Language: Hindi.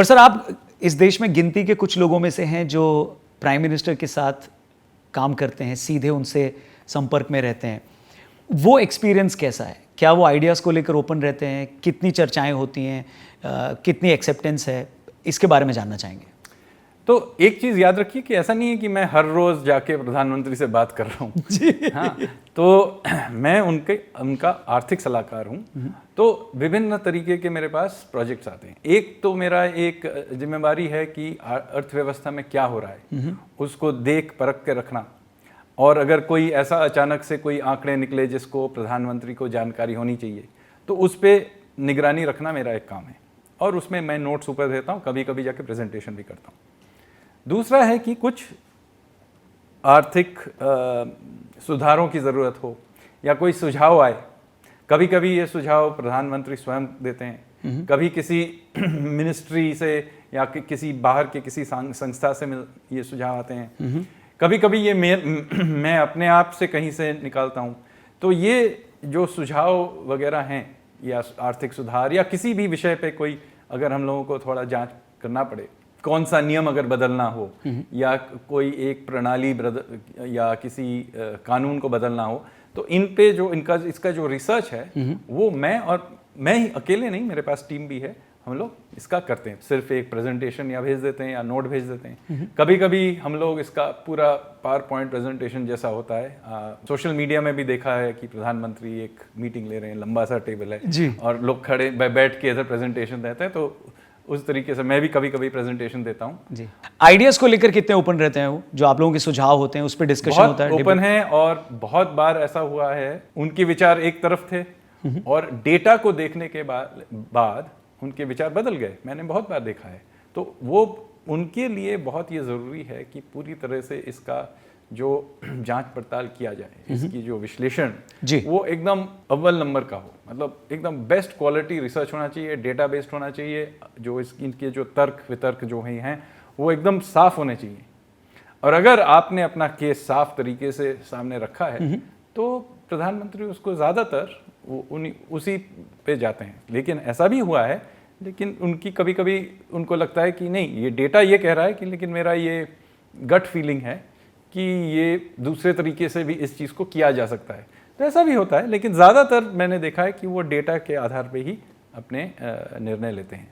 पर सर, आप इस देश में गिनती के कुछ लोगों में से हैं जो प्राइम मिनिस्टर के साथ काम करते हैं, सीधे उनसे संपर्क में रहते हैं। वो एक्सपीरियंस कैसा है? क्या वो आइडियाज़ को लेकर ओपन रहते हैं? कितनी चर्चाएं होती हैं? कितनी एक्सेप्टेंस है? इसके बारे में जानना चाहेंगे। तो एक चीज़ याद रखिए कि ऐसा नहीं है कि मैं हर रोज़ जाके प्रधानमंत्री से बात कर रहा हूँ जी। हाँ, तो मैं उनका आर्थिक सलाहकार हूँ। तो विभिन्न तरीके के मेरे पास प्रोजेक्ट्स आते हैं। एक तो मेरा एक जिम्मेवारी है कि अर्थव्यवस्था में क्या हो रहा है उसको देख परख के रखना, और अगर कोई ऐसा अचानक से कोई आंकड़े निकले जिसको प्रधानमंत्री को जानकारी होनी चाहिए तो उस पर निगरानी रखना मेरा एक काम है, और उसमें मैं नोट्स ऊपर देता हूँ, कभी कभी जाके प्रेजेंटेशन भी करता हूँ। दूसरा है कि कुछ आर्थिक सुधारों की ज़रूरत हो या कोई सुझाव आए, कभी कभी ये सुझाव प्रधानमंत्री स्वयं देते हैं, कभी किसी मिनिस्ट्री से या किसी बाहर के किसी संस्था से ये सुझाव आते हैं, कभी कभी ये मैं अपने आप से कहीं से निकालता हूँ। तो ये जो सुझाव वगैरह हैं या आर्थिक सुधार या किसी भी विषय पे कोई अगर हम लोगों को थोड़ा जांच करना पड़े, कौन सा नियम अगर बदलना हो या कोई एक प्रणाली या किसी कानून को बदलना हो, तो इन पे जो इसका जो रिसर्च है वो मैं ही अकेले नहीं, मेरे पास टीम भी है, हम लोग इसका करते हैं। सिर्फ एक प्रेजेंटेशन या भेज देते हैं या नोट भेज देते हैं। कभी कभी हम लोग इसका पूरा पावर पॉइंट प्रेजेंटेशन जैसा होता है। सोशल मीडिया में भी देखा है कि प्रधानमंत्री एक मीटिंग ले रहे हैं, लंबा सा टेबल है जी, और लोग खड़े बैठ के इधर प्रेजेंटेशन देते हैं। तो उस तरीके से मैं भी कभी कभी प्रेजेंटेशन देता हूँ जी। आइडियाज को लेकर कितने ओपन रहते हैं वो, जो आप लोगों के सुझाव होते हैं उस पर डिस्कशन होता है? ओपन है, और बहुत बार ऐसा हुआ है उनके विचार एक तरफ थे और डेटा को देखने के बाद उनके विचार बदल गए। मैंने बहुत बार देखा है। तो वो उनके लिए बहुत ये ज़रूरी है कि पूरी तरह से इसका जो जांच पड़ताल किया जाए, इसकी जो विश्लेषण वो एकदम अव्वल नंबर का हो, मतलब एकदम बेस्ट क्वालिटी रिसर्च होना चाहिए, डेटा बेस्ड होना चाहिए, जो इनके जो तर्क वितर्क जो हैं वो एकदम साफ होने चाहिए। और अगर आपने अपना केस साफ तरीके से सामने रखा है तो प्रधानमंत्री उसको ज़्यादातर उसी पे जाते हैं। लेकिन ऐसा भी हुआ है, लेकिन उनकी कभी कभी उनको लगता है कि नहीं, ये डेटा ये कह रहा है कि, लेकिन मेरा ये गट फीलिंग है कि ये दूसरे तरीके से भी इस चीज़ को किया जा सकता है। तो ऐसा भी होता है, लेकिन ज़्यादातर मैंने देखा है कि वो डेटा के आधार पे ही अपने निर्णय लेते हैं।